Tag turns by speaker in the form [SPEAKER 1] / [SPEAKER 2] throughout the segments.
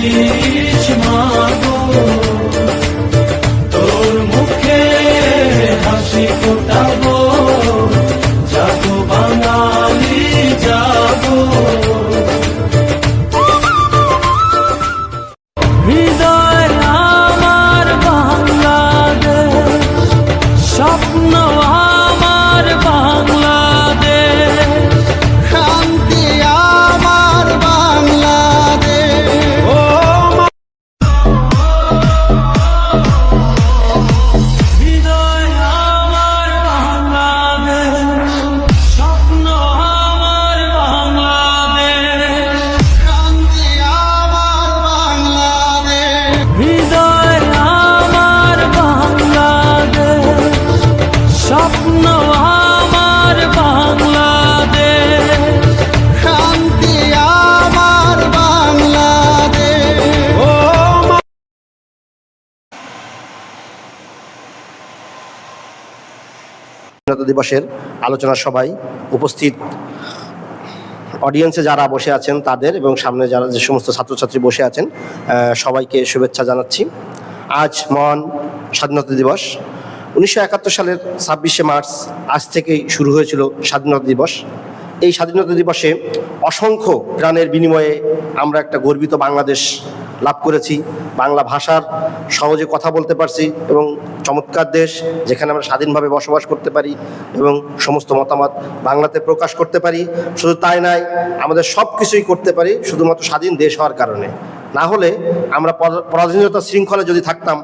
[SPEAKER 1] আসিস মাগো, তোর মুখে হাসি ফোটাবো, জাগো বাঙালি জাগো। হৃদয় আমার বাংলাদেশ, স্বপ্ন আমার বাংলাদেশ,
[SPEAKER 2] শান্তি আমার বাংলাদেশ।
[SPEAKER 1] ও হৃদয় আমার বাংলাদেশ, স্বপ্ন আমার বাংলাদেশ,
[SPEAKER 2] শান্তি আমার বাংলাদেশ।
[SPEAKER 1] হৃদয় আমার বাংলাদেশ, স্বপ্ন আমার বাংলাদেশ,
[SPEAKER 2] শান্তি আমার বাংলাদেশ।
[SPEAKER 1] ও
[SPEAKER 3] স্বাধীনতা দিবসের আলোচনা সভায় উপস্থিত অডিয়েন্সে যারা বসে আছেন তাদের এবং সামনে যারা যে সমস্ত ছাত্রছাত্রী বসে আছেন সবাইকে শুভেচ্ছা জানাচ্ছি। আজ মহান স্বাধীনতা দিবস। 1971 সালের 26শে মার্চ আজ থেকেই শুরু হয়েছিল স্বাধীনতা দিবস। এই স্বাধীনতা দিবসে অসংখ্য প্রাণের বিনিময়ে আমরা একটা গর্বিত বাংলাদেশ লাভ করেছি। বাংলা ভাষার সহজে কথা বলতে পারছি এবং চমৎকার দেশ যেখানে আমরা স্বাধীনভাবে বসবাস করতে পারি এবং সমস্ত মতামত বাংলাতে প্রকাশ করতে পারি। শুধু তাই নয়, আমাদের সব কিছুই করতে পারি শুধুমাত্র স্বাধীন দেশ হওয়ার কারণে। না হলে আমরা পরাধীনতা শৃঙ্খলা যদি থাকতাম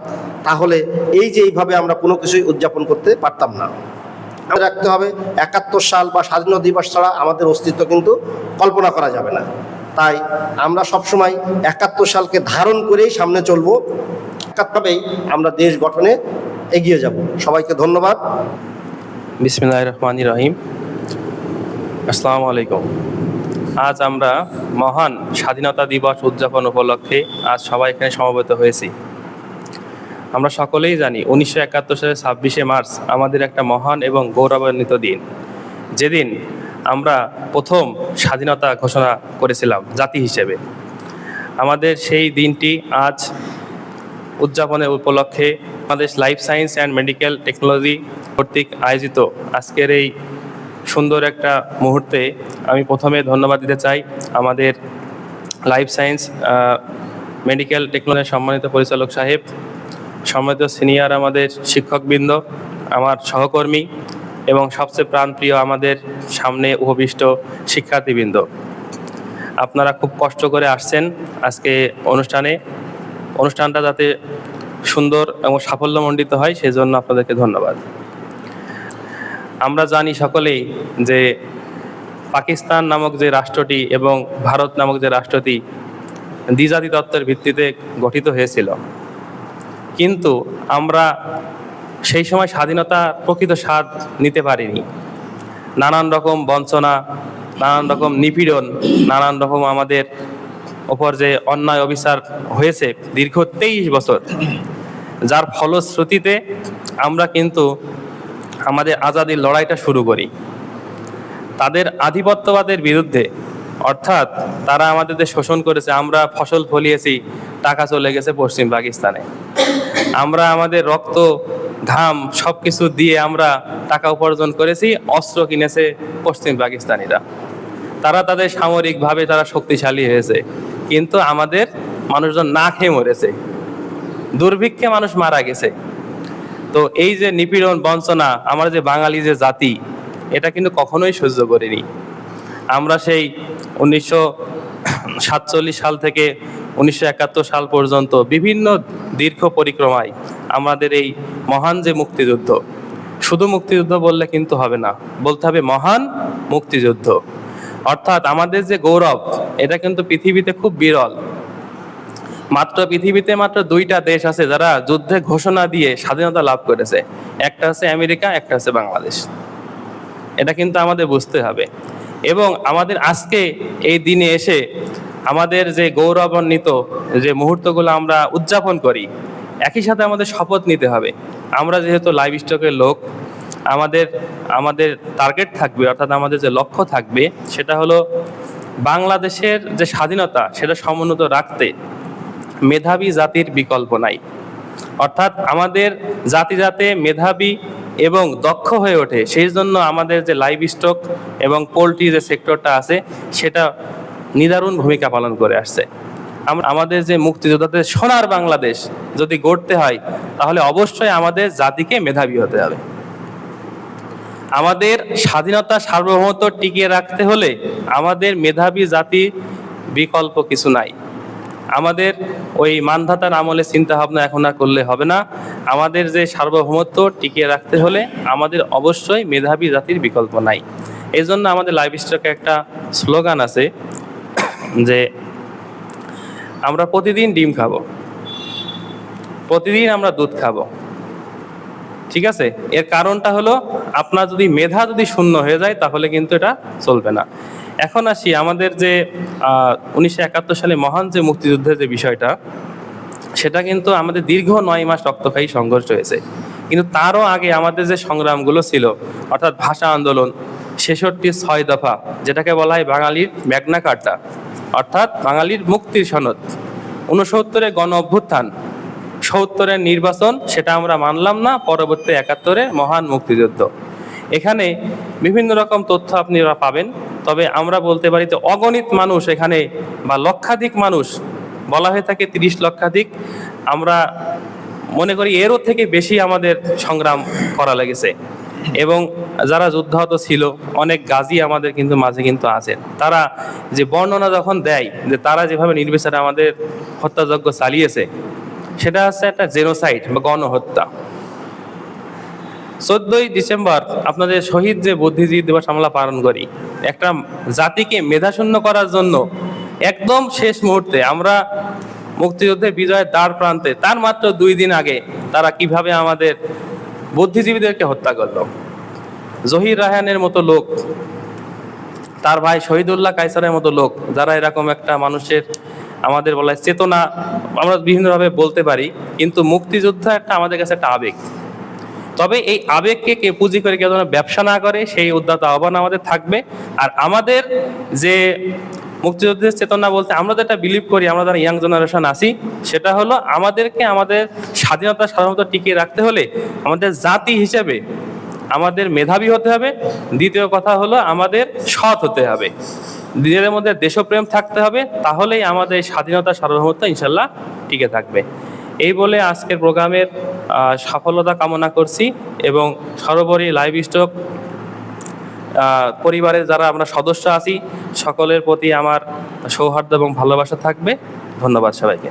[SPEAKER 3] তাহলে এইভাবে আমরা কোনো কিছুই উদযাপন করতে পারতাম না। আমাদের রাখতে হবে 71 সাল বা স্বাধীনতা দিবস ছাড়া আমাদের অস্তিত্ব কিন্তু কল্পনা করা যাবে না। তাই আমরা সবসময় 71 সালকে ধারণ করেই সামনে চলবো, একাত্মভাবেই আমরা দেশ গঠনে এগিয়ে যাব। সবাইকে ধন্যবাদ।
[SPEAKER 4] বিসমিল্লাহির রহমানির রহিম। আসসালামু আলাইকুম। আজ আমরা মহান স্বাধীনতা দিবস উদযাপন উপলক্ষে আজ সবাই এখানে সমবেত হয়েছি। আমরা সকলেই জানি 1971 সালের 26শে মার্চ আমাদের একটা মহান এবং গৌরবান্বিত দিন, যেদিন আমরা প্রথম স্বাধীনতা ঘোষণা করেছিলাম জাতি হিসেবে। আমাদের সেই দিনটি আজ উদযাপনের উপলক্ষে Bangladesh life science and medical technology কর্তৃক আয়োজিত আজকের এই সুন্দর একটা মুহূর্তে আমি প্রথমে ধন্যবাদ দিতে চাই আমাদের লাইফ সায়েন্স মেডিকেল টেকনোলজির সম্মানিত পরিচালক সাহেব, সম্মানিত সিনিয়র আমাদের শিক্ষকবৃন্দ, আমার সহকর্মী এবং সবচেয়ে প্রাণপ্রিয় আমাদের সামনে উপবিষ্ট শিক্ষার্থীবৃন্দ। আপনারা খুব কষ্ট করে আসছেন আজকে অনুষ্ঠানটা যাতে সুন্দর এবং সাফল্যমণ্ডিত হয় সেজন্য আপনাদেরকে ধন্যবাদ। আমরা জানি সকলেই যে পাকিস্তান নামক যে রাষ্ট্রটি এবং ভারত নামক যে রাষ্ট্রটি দ্বিজাতি তত্ত্বের ভিত্তিতে গঠিত হয়েছিল, কিন্তু আমরা সেই সময় স্বাধীনতা প্রকৃত স্বাদ নিতে পারিনি। নানান রকম বঞ্চনা, নানান রকম নিপীড়ন, নানান রকম আমাদের ওপর যে অন্যায় অবিচার হয়েছে দীর্ঘ 23 বছর, যার ফলশ্রুতিতে আমরা কিন্তু আমাদের আজাদির লড়াইটা শুরু করি তাদের আধিপত্যবাদের বিরুদ্ধে। অর্থাৎ তারা আমাদের শোষণ করেছে, আমরা ফসল ফলিয়েছি, টাকা চলে গেছে পশ্চিম পাকিস্তানে। আমরা আমাদের রক্ত ঘাম সব কিছু দিয়ে আমরা টাকা উপার্জন করেছি, অস্ত্র কিনেছে পশ্চিম পাকিস্তানিরা। তারা তাদের সামরিকভাবে তারা শক্তিশালী হয়েছে, কিন্তু আমাদের মানুষজন না খেয়ে মরেছে, দুর্ভিক্ষে মানুষ মারা গেছে। তো এই যে নিপীড়ন বঞ্চনা, আমরা যে বাঙালি যে জাতি, এটা কিন্তু কখনোই সহ্য করিনি। আমরা সেই 1947 সাল থেকে 1971 সাল পর্যন্ত বিভিন্ন দীর্ঘ পরিক্রমায় আমাদের এই মহান যে মুক্তিযুদ্ধ, শুধু মুক্তিযুদ্ধ বললে কিন্তু হবে না, বলতে হবে মহান মুক্তিযুদ্ধ। অর্থাৎ আমাদের যে গৌরব, এটা কিন্তু পৃথিবীতে খুব বিরল। পৃথিবীতে মাত্র 2টা দেশ আছে যারা যুদ্ধে ঘোষণা দিয়ে স্বাধীনতা লাভ করেছে, একটা হচ্ছে আমেরিকা, একটা হচ্ছে বাংলাদেশ। এটা কিন্তু আমাদের বুঝতে হবে। এবং আমাদের আজকে এই দিনে এসে আমাদের যে গৌরবান্বিত যে মুহূর্তগুলো আমরা উদযাপন করি, একই সাথে আমাদের শপথ নিতে হবে। আমরা যেহেতু লাইভ স্টকের লোক, আমাদের টার্গেট থাকবে, অর্থাৎ আমাদের যে লক্ষ্য থাকবে সেটা হলো বাংলাদেশের যে স্বাধীনতা সেটা সমুন্নত রাখতে মেধাবী জাতির বিকল্প নাই। অর্থাৎ আমাদের জাতি যাতে মেধাবী এবং দক্ষ হয়ে ওঠে, সেই জন্য আমাদের যে লাইভ স্টক এবং পোলট্রি যে সেক্টরটা আছে সেটা নিদারুণ ভূমিকা পালন করে আসছে। আমাদের যে মুক্তিযোদ্ধাদের সোনার বাংলাদেশ যদি গড়তে হয়, তাহলে অবশ্যই আমাদের জাতিকে মেধাবী হতে হবে। আমাদের স্বাধীনতা সার্বভৌমত্ব টিকিয়ে রাখতে হলে আমাদের মেধাবী জাতি বিকল্প কিছু নাই। আমাদের ওই মানধাতার আমলে চিন্তা ভাবনা এখন আর করলে হবে না। আমাদের যে সার্বভৌমত্ব টিকিয়ে রাখতে হলে আমাদের অবশ্যই মেধাবী জাতির বিকল্প নাই। এই জন্য আমাদের লাইভ স্টকে একটা স্লোগান আছে যে আমরা প্রতিদিন ডিম খাবো, প্রতিদিন আমরা দুধ খাবো। ঠিক আছে, এর কারণটা হলো আপনার যদি মেধা যদি শূন্য হয়ে যায় তাহলে কিন্তু এটা চলবে না। এখন আসি আমাদের যে 1971 সালে মহান যে মুক্তিযুদ্ধের যে বিষয়টা, সেটা কিন্তু আমাদের দীর্ঘ 9 মাস রক্তক্ষয়ী সংঘর্ষ হয়েছে। কিন্তু তারও আগে আমাদের যে সংগ্রামগুলো ছিল, অর্থাৎ ভাষা আন্দোলন, 66 6 দফা, যেটাকে বলা হয় বাঙালির ম্যাগনা কার্টা, অর্থাৎ বাঙালির মুক্তির সনদ, 69-এর গণ অভ্যুত্থান, 70-এর নির্বাচন, সেটা আমরা মানলাম না, পরবর্তী 71-এর মহান মুক্তিযুদ্ধ। এখানে বিভিন্ন রকম তথ্য আপনারা পাবেন, তবে আমরা বলতে পারি যে অগণিত মানুষ এখানে, বা লক্ষাধিক মানুষ, বলা হয়ে থাকে 30 লক্ষাধিক, আমরা মনে করি এরও থেকে বেশি আমাদের সংগ্রাম করা লেগেছে। এবং যারা যুদ্ধাহত ছিল, অনেক গাজী আমাদের কিন্তু মাঝে কিন্তু আছেন। তারা যে বর্ণনা যখন দেয় যে তারা যেভাবে নির্বিচারে আমাদের হত্যাযজ্ঞ চালিয়েছে, সেটা হচ্ছে একটা জেনোসাইড বা গণহত্যা। 14ই ডিসেম্বর আপনাদের শহীদ যে বুদ্ধিজীবী দিবস আমরা পালন করি, একটা জাতিকে মেধাশূন্য করার জন্য একদম শেষ মুহূর্তে আমরা মুক্তিযুদ্ধের বিজয়ের দ্বার প্রান্তে তার মাত্র 2 দিন আগে তারা কিভাবে আমাদের বুদ্ধিজীবীদেরকে হত্যা করলো। জহির রায়হানের মতো লোক, তার ভাই শহীদুল্লাহ কায়সারের মতো লোক, যারা এরকম একটা মানুষের, আমাদের বলা হয় চেতনা, আমরা বিভিন্নভাবে বলতে পারি, কিন্তু মুক্তিযুদ্ধ একটা আমাদের কাছে একটা আবেগ। তবে এই আবেগকে কে পুঁজি করে কেউ যেন ব্যবসা না করে, সেই উদ্যত আহ্বান আমাদের থাকবে। আর আমাদের যে মুক্তিযুদ্ধের চেতনা বলতে আমরা যেটা বিলিভ করি, আমরা যারা ইয়াং জেনারেশন আছি, সেটা হলো আমাদেরকে আমাদের স্বাধীনতা সার্বভৌমত্ব টিকিয়ে রাখতে হলে আমাদের জাতি হিসেবে আমাদের মেধাবী হতে হবে। দ্বিতীয় কথা হলো আমাদের সৎ হতে হবে, নিজেদের মধ্যে দেশপ্রেম থাকতে হবে, তাহলেই আমাদের স্বাধীনতা সার্বভৌমত্ব ইনশাল্লাহ টিকে থাকবে। এই বলে আজকের প্রোগ্রামের সফলতা কামনা করছি, এবং সর্বোপরি লাইভ স্টক পরিবারের যারা আমরা সদস্য আছি, সকলের প্রতি আমার সৌহার্দ্য এবং ভালোবাসা থাকবে। ধন্যবাদ সবাইকে।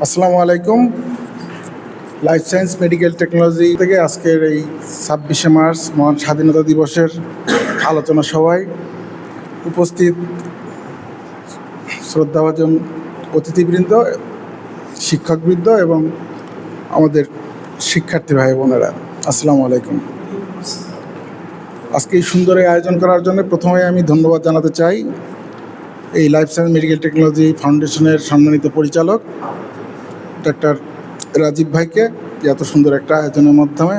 [SPEAKER 5] আসসালামু আলাইকুম। লাইফ সায়েন্স মেডিকেল টেকনোলজি থেকে আজকের এই 26শে মার্চ মহান স্বাধীনতা দিবসের আলোচনা সভায় উপস্থিত শ্রদ্ধাভাজন অতিথিবৃন্দ, শিক্ষকবৃন্দ এবং আমাদের শিক্ষার্থী ভাই বোনেরা, আসসালামু আলাইকুম। আজকে এই সুন্দর এই আয়োজন করার জন্য প্রথমে আমি ধন্যবাদ জানাতে চাই এই লাইফ সায়েন্স মেডিকেল টেকনোলজি ফাউন্ডেশনের সম্মানিত পরিচালক ডাক্তার রাজীব ভাইকে, এত সুন্দর একটা আয়োজনের মাধ্যমে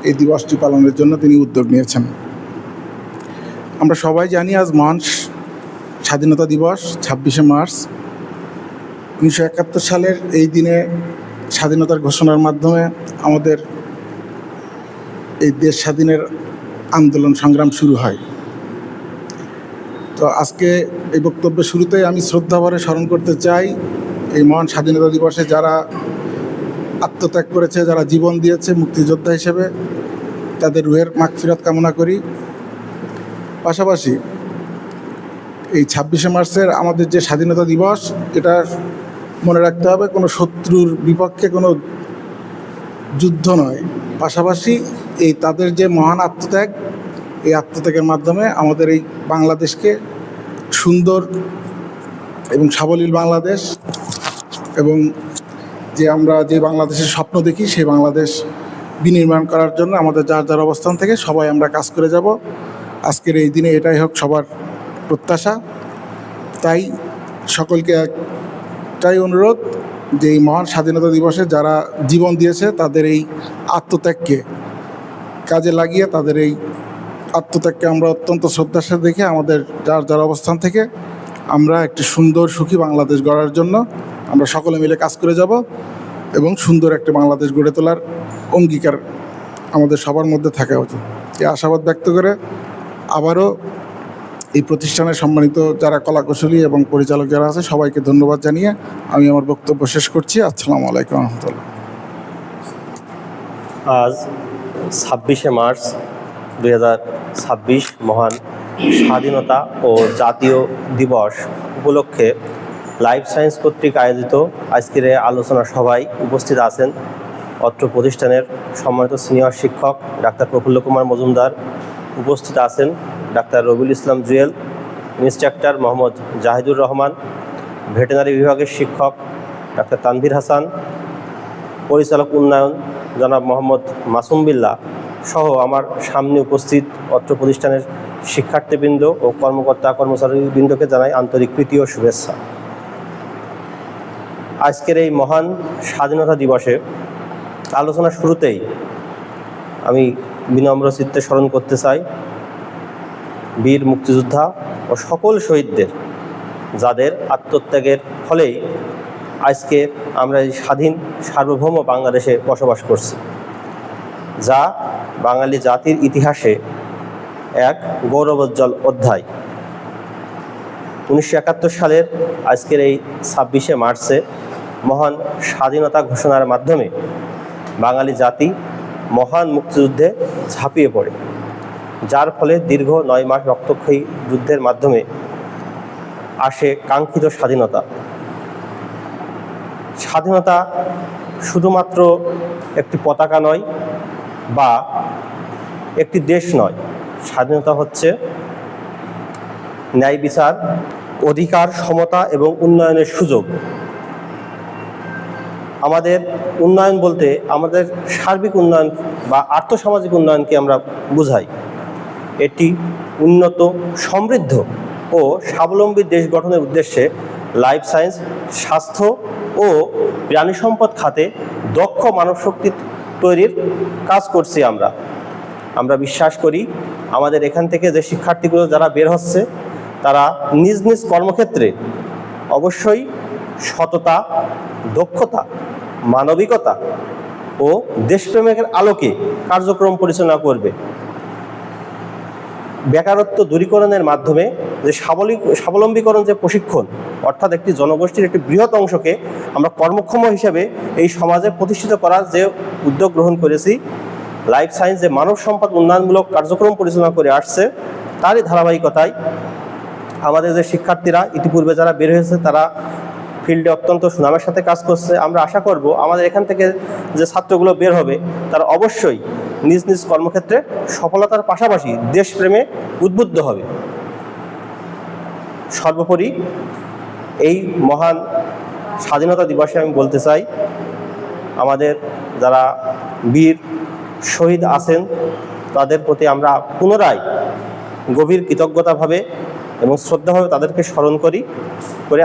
[SPEAKER 5] এই দিবসটি পালনের জন্য তিনি উদ্যোগ নিয়েছেন। আমরা সবাই জানি আজ মহান স্বাধীনতা দিবস 26শে মার্চ। 1971 সালের এই দিনে স্বাধীনতার ঘোষণার মাধ্যমে আমাদের এই দেশ স্বাধীনের আন্দোলন সংগ্রাম শুরু হয়। তো আজকে এই বক্তব্যের শুরুতেই আমি শ্রদ্ধাভরে স্মরণ করতে চাই এই মহান স্বাধীনতা দিবসে যারা আত্মত্যাগ করেছে, যারা জীবন দিয়েছে মুক্তিযোদ্ধা হিসেবে, তাদের রুহের মাগফিরাত কামনা করি। পাশাপাশি এই 26শে মার্চের আমাদের যে স্বাধীনতা দিবস, এটা মনে রাখতে হবে কোনো শত্রুর বিপক্ষে কোনো যুদ্ধ নয়, পাশাপাশি এই তাদের যে মহান আত্মত্যাগ, এই আত্মত্যাগের মাধ্যমে আমাদের এই বাংলাদেশকে সুন্দর এবং সাবলীল বাংলাদেশ, এবং যে আমরা যে বাংলাদেশের স্বপ্ন দেখি সেই বাংলাদেশ বিনির্মাণ করার জন্য আমাদের যার যার অবস্থান থেকে সবাই আমরা কাজ করে যাব। আজকের এই দিনে এটাই হোক সবার প্রত্যাশা। তাই সকলকে একটাই অনুরোধ যে এই মহান স্বাধীনতা দিবসে যারা জীবন দিয়েছে তাদের এই আত্মত্যাগকে কাজে লাগিয়ে, তাদের এই আত্মত্যাগকে আমরা অত্যন্ত শ্রদ্ধার সাথে দেখে আমাদের যার যার অবস্থান থেকে আমরা একটি সুন্দর সুখী বাংলাদেশ গড়ার জন্য আমরা সকলে মিলে কাজ করে যাব এবং সুন্দর একটা বাংলাদেশ গড়ে তোলার অঙ্গীকার আমাদের সবার মধ্যে থাকা উচিত। এই আশাবাদ ব্যক্ত করে আবারও এই প্রতিষ্ঠানের সম্মানিত যারা কলাকুশলী এবং পরিচালক যারা আছে সবাইকে ধন্যবাদ জানিয়ে আমি আমার বক্তব্য শেষ করছি। আসসালামু আলাইকুম রহমতুল্লাহ।
[SPEAKER 6] আজ 26শে মার্চ 2026 মহান স্বাধীনতা ও জাতীয় দিবস উপলক্ষে লাইফ সায়েন্স কর্তৃক আয়োজিত আজকের এই আলোচনা সভায় উপস্থিত আছেন অত্র প্রতিষ্ঠানের সম্মানিত সিনিয়র শিক্ষক ডাক্তার প্রফুল্ল কুমার মজুমদার, উপস্থিত আছেন doctor Rabiul Islam Jewel, instructor Mohammad Zahidur Rahman, veterinary বিভাগের শিক্ষক ডাক্তার তানভীর হাসান, পরিচালক উন্নয়ন জনাব মোহাম্মদ মাসুম বিল্লাহ সহ আমার সামনে উপস্থিত অত্র প্রতিষ্ঠানের শিক্ষার্থীবৃন্দ ও কর্মকর্তা কর্মচারীবৃন্দকে জানাই আন্তরিক প্রীতি ও শুভেচ্ছা। আজকের এই মহান স্বাধীনতা দিবসে আলোচনার শুরুতেই আমি বিনম্র চিত্তে স্মরণ করতে চাই বীর মুক্তিযোদ্ধা ও সকল শহীদদের, যাদের আত্মত্যাগের ফলেই আজকে আমরা এই স্বাধীন সার্বভৌম বাংলাদেশে বসবাস করছি, যা বাঙালি জাতির ইতিহাসে এক গৌরবোজ্জ্বল অধ্যায়। 1971 সালের আজকের এই 26শে মার্চে মহান স্বাধীনতা ঘোষণার মাধ্যমে বাঙালি জাতি মহান মুক্তিযুদ্ধে ঝাঁপিয়ে পড়ে, যার ফলে দীর্ঘ 9 মাস রক্তক্ষয়ী যুদ্ধের মাধ্যমে আসে কাঙ্ক্ষিত স্বাধীনতা। স্বাধীনতা শুধুমাত্র একটি পতাকা নয় বা একটি দেশ নয়, স্বাধীনতা হচ্ছে ন্যায় বিচার, অধিকার, সমতা এবং উন্নয়নের সুযোগ। আমাদের উন্নয়ন বলতে আমাদের সার্বিক উন্নয়ন বা আর্থসামাজিক উন্নয়নকে আমরা বুঝাই। এটি উন্নত, সমৃদ্ধ ও স্বাবলম্বী দেশ গঠনের উদ্দেশ্যে লাইফ সায়েন্স, স্বাস্থ্য ও প্রাণী সম্পদ খাতে দক্ষ মানবশক্তি তৈরির কাজ করছি। আমরা বিশ্বাস করি আমাদের এখান থেকে যে শিক্ষার্থীগুলো যারা বের হচ্ছে তারা নিজ নিজ কর্মক্ষেত্রে অবশ্যই সততা, দক্ষতা, মানবিকতা ও দেশপ্রেমের আলোকে কার্যক্রম পরিচালনা করবে। বেকারত্ব দূরীকরণের মাধ্যমে যে স্বাবলম্বীকরণ যে প্রশিক্ষণ, অর্থাৎ একটি জনগোষ্ঠীর একটি বৃহৎ অংশকে আমরা কর্মক্ষম হিসেবে এই সমাজে প্রতিষ্ঠিত করার যে উদ্যোগ গ্রহণ করেছি, লাইফ সায়েন্স যে মানব সম্পদ উন্নয়নমূলক কার্যক্রম পরিচালনা করে আসছে, তারই ধারাবাহিকতায় আমাদের যে শিক্ষার্থীরা ইতিপূর্বে যারা বের হয়েছে তারা ফিল্ডে অত্যন্ত সুনামের সাথে কাজ করছে। আমরা আশা করব আমাদের এখান থেকে যে ছাত্রগুলো বের হবে তারা অবশ্যই নিজ নিজ কর্মক্ষেত্রে সফলতার পাশাপাশি দেশপ্রেমে উদ্বুদ্ধ হবে। সর্বোপরি এই মহান স্বাধীনতা দিবসে আমি বলতে চাই, আমাদের যারা বীর শহীদ আছেন তাদের প্রতি আমরা পুনরায় গভীর কৃতজ্ঞতাভাবে এবং শ্রদ্ধাভাবে তাদেরকে স্মরণ করে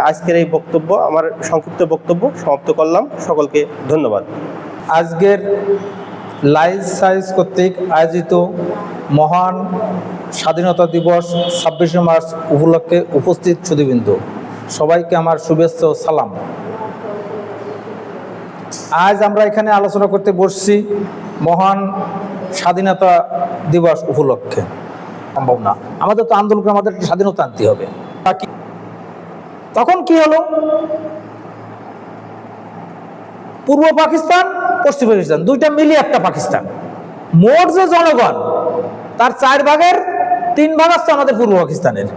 [SPEAKER 6] আজকের এই বক্তব্য, আমার সংক্ষিপ্ত বক্তব্য সমাপ্ত করলাম। সকলকে ধন্যবাদ।
[SPEAKER 7] আজকের লাইফ সায়েন্স কর্তৃক আয়োজিত মহান স্বাধীনতা দিবস 26শে মার্চ উপলক্ষে উপস্থিত সুধীবৃন্দ, সবাইকে আমার শুভেচ্ছা ও সালাম। আজ আমরা এখানে আলোচনা করতে বসছি মহান স্বাধীনতা দিবস উপলক্ষে। সম্ভব না, আমাদের তো আন্দোলন করে আমাদের স্বাধীনতা আনতে হবে। তখন কি হলো, পূর্ব পাকিস্তান, পশ্চিম পাকিস্তান দুইটা মিলিয়ে একটা পাকিস্তান। মোট যে জনগণ তার 4 ভাগের 3 ভাগ আসছে আমাদের পূর্ব পাকিস্তানের,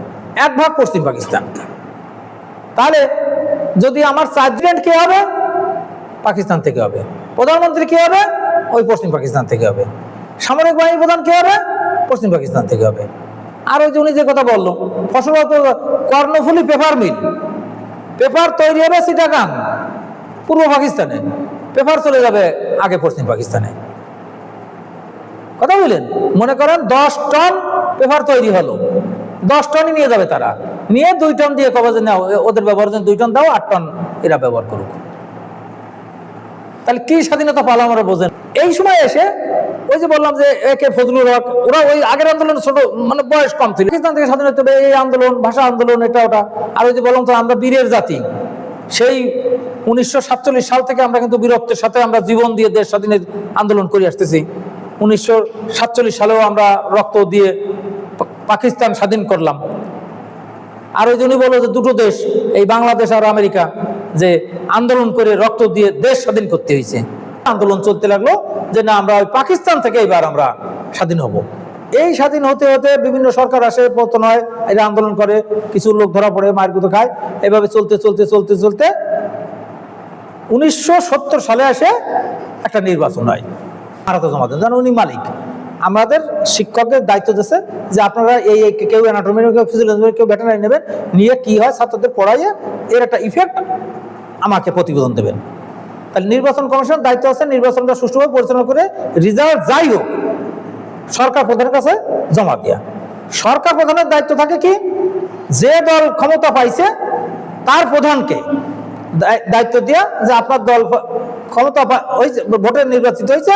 [SPEAKER 7] 1 ভাগ পশ্চিম পাকিস্তান। তাহলে যদি আমার প্রেসিডেন্ট কে হবে, পাকিস্তান থেকে হবে। প্রধানমন্ত্রী কে হবে, ওই পশ্চিম পাকিস্তান থেকে হবে। সামরিক বাহিনী প্রধান কে হবে, পশ্চিম পাকিস্তান থেকে হবে। আর ওই যে উনি যে কথা বললো, ফসল কর্ণফুলী পেপার মিল, পেপার তৈরি হবে চিটাগাং পূর্ব পাকিস্তানে, পেপার চলে যাবে আগে পশ্চিম পাকিস্তানে। কথা বললেন, মনে করেন 10 টন পেপার তৈরি হলো, 10 টনই নিয়ে যাবে তারা, নিয়ে 2 টন দিয়ে কবে যে নাও ওদের ব্যবহারের জন্য 2 টন দাও, 8 টন এরা ব্যবহার করুক। তাহলে কি স্বাধীনতা পালাম আমরা বোঝেন। এই সময় এসে ওই যে বললাম যে একে ফজলুল হক, ওরা ওই আগের আন্দোলন ছোট, মানে বয়স কম ছিল, পাকিস্তান থেকে স্বাধীনতা এই আন্দোলন, ভাষা আন্দোলন, এটা ওটা। আর ওই যে বললাম তো আমরা বীরের জাতি, সেই 1947 সাল থেকে আমরা কিন্তু বীরত্বের সাথে আমরা জীবন দিয়ে দেশ স্বাধীনের আন্দোলন করে আসতেছি। 1947 সালেও আমরা রক্ত দিয়ে পাকিস্তান স্বাধীন করলাম। আর ওই জন্যই বলো যে দুটো দেশ, এই বাংলাদেশ আর আমেরিকা, যে আন্দোলন করে রক্ত দিয়ে দেশ স্বাধীন করতে হয়েছে। আন্দোলন চলতে লাগলো যে না, আমরা ওই পাকিস্তান থেকে এবার আমরা স্বাধীন হব। এই স্বাধীন হতে হতে বিভিন্ন সরকার আসে, পতন হয়, এরা আন্দোলন করে, কিছু লোক ধরা পড়ে, মায়ের গুঁতো খায়। এভাবে চলতে চলতে চলতে চলতে 1970 সালে আসে একটা নির্বাচন হয়। ভারত জমা দেন, জানো উনি মালিক। আমাদের শিক্ষকদের দায়িত্ব দিয়েছে যে আপনারা এই কেউ অ্যানাটমি, কেউ ফিজিওলজি, কেউ ভেটেরিনারি নেবেন, নিয়ে কি হয় ছাত্রদের পড়াইয়ে এর একটা ইফেক্ট আমাকে প্রতিবেদন দেবেন। তাহলে নির্বাচন কমিশন দায়িত্ব আছে নির্বাচনটা সুষ্ঠুভাবে পরিচালনা করে রেজাল্ট যাই হোক সরকার প্রধানের কাছে জমা দেয়া। সরকার প্রধানের দায়িত্ব থাকে কি, যে দল ক্ষমতা পাইছে তার প্রধানকে দায়িত্ব দেয়া যে আপনার দল ক্ষমতা ভোটে নির্বাচিত হয়েছে,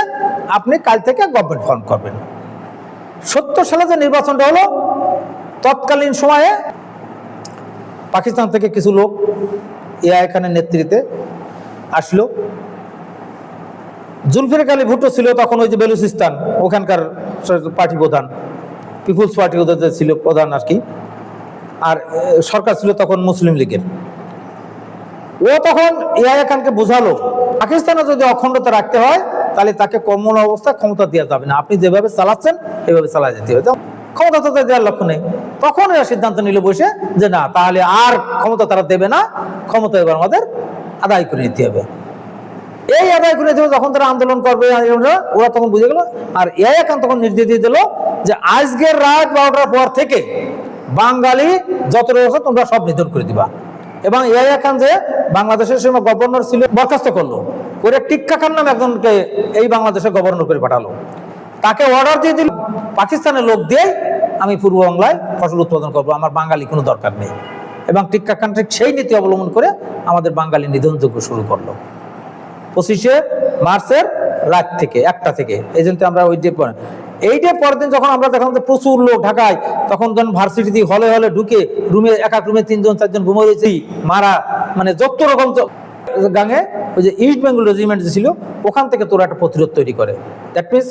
[SPEAKER 7] আপনি কাল থেকে গভর্নমেন্ট ফর্ম করবেন। 70 সালে যে নির্বাচনটা হলো, তৎকালীন সময়ে পাকিস্তান থেকে কিছু লোক এআই খানের নেতৃত্বে আসলো। জুলফিকার আলী ভুট্টো ছিল তখন ওই যে বেলুচিস্তান, ওখানকার পার্টি প্রধান, পিপুলস পার্টি ওদের ছিল প্রধান আর কি। আর সরকার ছিল তখন মুসলিম লীগের। ও তখন এআই খানকে বোঝালো পাকিস্তানে যদি অখণ্ডতা রাখতে হয় তাহলে তাকে কমন অবস্থায় ক্ষমতা দেওয়া যাবে না, আপনি যেভাবে চালাচ্ছেন এইভাবে চালা যেতে হবে, ক্ষমতা তো দেওয়ার লক্ষ্য নেই। তখন এরা সিদ্ধান্ত নিল বসে যে না, তাহলে আর ক্ষমতা তারা দেবে না, ক্ষমতা এবার আমাদের আদায় করে নিতে হবে। এই আদায় করে নিতে হবে যখন তারা আন্দোলন করবে, ওরা তখন বুঝে গেল। আর এআই খান তখন নির্দেশ দিয়ে দিল যে আজকের রাত 12টার পর থেকে বাঙালি যত রয়েছে তোমরা সব নিধন করে দিবা। এবং ইয়াহিয়া খান যে বাংলাদেশের সময় গভর্নর ছিল, বরখাস্ত করলো করে টিক্কা খান নামে একজনকে এই বাংলাদেশের গভর্নর করে পাঠালো। তাকে অর্ডার দিয়ে দিল পাকিস্তানের লোক দিয়ে আমি পূর্ব বাংলায় ফসল উৎপাদন করবো, আমার বাঙালি কোনো দরকার নেই। এবং টিক্কা খান ঠিক সেই নীতি অবলম্বন করে আমাদের বাঙালি নিধনযোগ্য শুরু করলো 25শে মার্চের রাত থেকে 1টা থেকে। এই জন্য আমরা ওই ডে এই ডে পরের দিন যখন আমরা দেখলাম যে প্রচুর লোক ঢাকায়, তখন যখন ভার্সিটি হলে হলে ঢুকে রুমে এক এক রুমে 3জন 4জন ঘুমে রয়েছে মারা, মানে যত রকম গাঙে ওই যে ইস্ট বেঙ্গল রেজিমেন্ট যে ছিল ওখান থেকে তোরা একটা প্রতিরোধ তৈরি করে। দ্যাট মিনস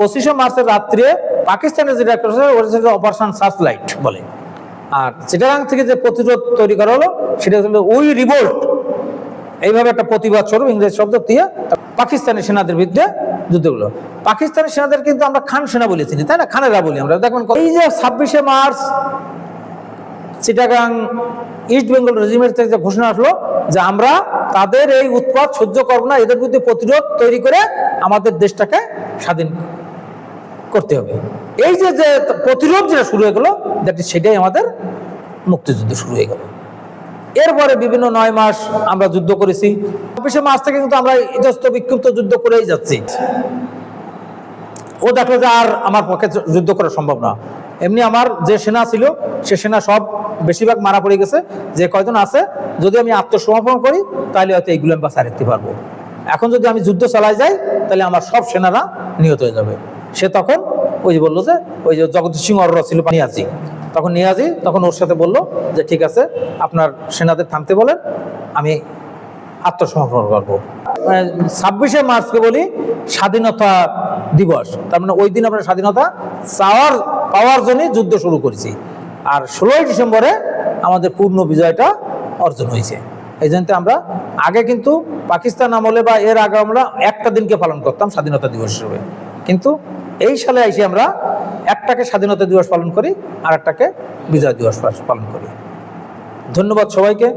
[SPEAKER 7] 25শে মার্চের রাত্রে পাকিস্তানের যেটা অপারেশন সার্চলাইট বলে। আর চিটাগাং থেকে যে প্রতিরোধ তৈরি করা হলো সেটা হলো ওই রিভোল্ট, এইভাবে একটা প্রতিবাদ স্বরূপ ইংরেজ শব্দ দিয়ে পাকিস্তানি সেনাদের বিরুদ্ধে যুদ্ধগুলো। পাকিস্তানি সেনাদের কিন্তু আমরা খান সেনা বলেছি, তাই না, খানেরা বলি আমরা। দেখবেন এই যে 26শে March Chittagong East Bengal regiment থেকে যে ঘোষণা আসলো যে আমরা তাদের এই উৎপাত সহ্য করবো না, এদের বিরুদ্ধে প্রতিরোধ তৈরি করে আমাদের দেশটাকে স্বাধীন করতে হবে। এই যে যে প্রতিরোধ যেটা শুরু হয়ে গেল, সেটাই আমাদের মুক্তিযুদ্ধ শুরু হয়ে গেল। এরপরে বিভিন্ন 9 মাস আমরা যুদ্ধ করেছি। 26শে মার্চ থেকে কিন্তু আমরা ইতস্ত বিক্ষিপ্ত যুদ্ধ করেই যাচ্ছি। ও দেখলো যে আর আমার পক্ষে যুদ্ধ করা সম্ভব না। এমনি আমার যে সেনা ছিল সে সেনা সব বেশিরভাগ মারা পড়ে গেছে, যে কয়জন আছে যদি আমি আত্মসমর্পণ করি তাহলে হয়তো এইগুলো আমি বাঁচায় রাখতে পারবো। এখন যদি আমি যুদ্ধ চালাই যাই তাহলে আমার সব সেনারা নিহত হয়ে যাবে। সে তখন ওই যে বললো যে ওই যে জগদীশ সিং অরোরা ছিল নিয়াজি, তখন নিয়াজি তখন ওর সাথে বললো যে ঠিক আছে আপনার সেনাদের থামতে বলেন, আমি আত্মসমর্পণ করবো। 26শে মার্চকে বলি স্বাধীনতা দিবস, তার মানে ওই দিন আমরা স্বাধীনতা পাওয়ার জন্য যুদ্ধ শুরু করেছি। আর 16ই ডিসেম্বরে আমাদের পূর্ণ বিজয়টা অর্জন হয়েছে। এই জন্য আমরা আগে কিন্তু পাকিস্তান আমলে বা এর আগে আমরা একটা দিনকে পালন করতাম স্বাধীনতা দিবস হিসেবে, কিন্তু এই সালে এসে আমরা একটাকে স্বাধীনতা দিবস পালন করি আর একটাকে বিজয় দিবস পালন করি। ধন্যবাদ সবাইকে।